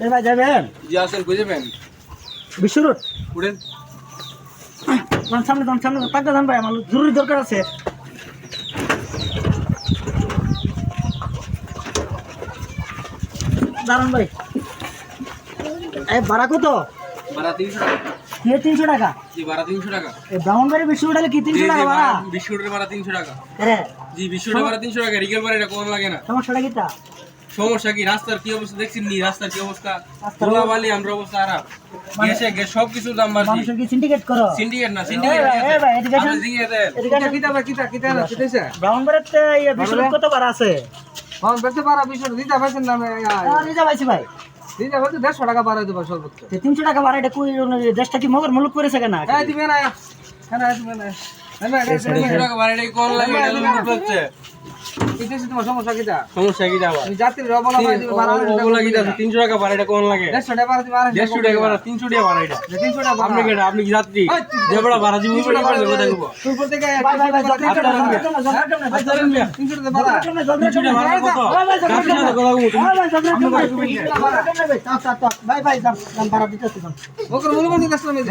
এই ভাই যাবেন? জি আসেন, কই যাবেন? বিশ্ব রোড। উঠেন। সামনে টাকা দেন ভাই, আমার জরুরি দরকার আছে। দাঁড়ান ভাই। ভাড়া কত? ভাড়া 300 টাকা। কি 300 টাকা? জি ভাড়া 300 টাকা। এই ব্রাহ্মণবাড়ি বিশ্ব রোড কি 300 টাকা ভাড়া? বিস্কুটের ভাড়া 300 টাকা। হ্যাঁ, জি বিস্কুটের ভাড়া 300 টাকা। রিগেল ভাড়া এটা কোন লাগে না। সমস্যাটা কি তা? সমস্যা কি? রাস্তার কি অবস্থা দেখছেন নি? রাস্তার কি অবস্থা? রাস্তার ধুলাবালি আমরা অবস্থা খারাপ। গ্যাস সব কিছুর দাম বাড়ছে। মানুষের কি সিন্ডিকেট করো? সিন্ডিকেট না, সিন্ডিকেট না। এই ভাই এদিকে আসেন। এদিকে কিতা না কিতাছে? ব্রাহ্মণবাড়িতে এই বিশ্ব রোড কত ভাড়া আছে? কোন বেতে পারা বিস্কুট দিতে পারছেন না? নিতে পাইছি ভাই। দিতে বলতে 150 টাকা বাড়াই দেব সর্বোচ্চ। 300 টাকা ভাড়া, এটা কই দেশটা কি মগর মুলুক করেছে কেন? এই দিবেন না। কেন দিবেন না? না 300 টাকা বাড়াই দেই কোন লাগে? এটা লুট হচ্ছে। কিতাছে তোমার সমস্যা কিতা? সমস্যা কি যাবা? তুমি যাত্রী রবলা বাড়াই দিবে বাড়াই দিবে। ওগুলা কিতা 300 টাকা বাড়াই এটা কোন লাগে? 150 টাকা বাড়াই দিবে। 150 টাকা বাড়াই 300 টাকা বাড়াই এটা। 300 টাকা আপনি কেডা? আপনি কি যাত্রী? দেবড়া বাড়া দিমু করে কথা কইবো। উপর থেকে ভাই 300 টাকা বাড়া। 300 টাকা বাড়া। 300 টাকা বাড়া কত? যাত্রী না কথা কইবো। ভাই ভাই দাম ভাড়া দিতেছি। ওকে মূল্য দিতে আসলে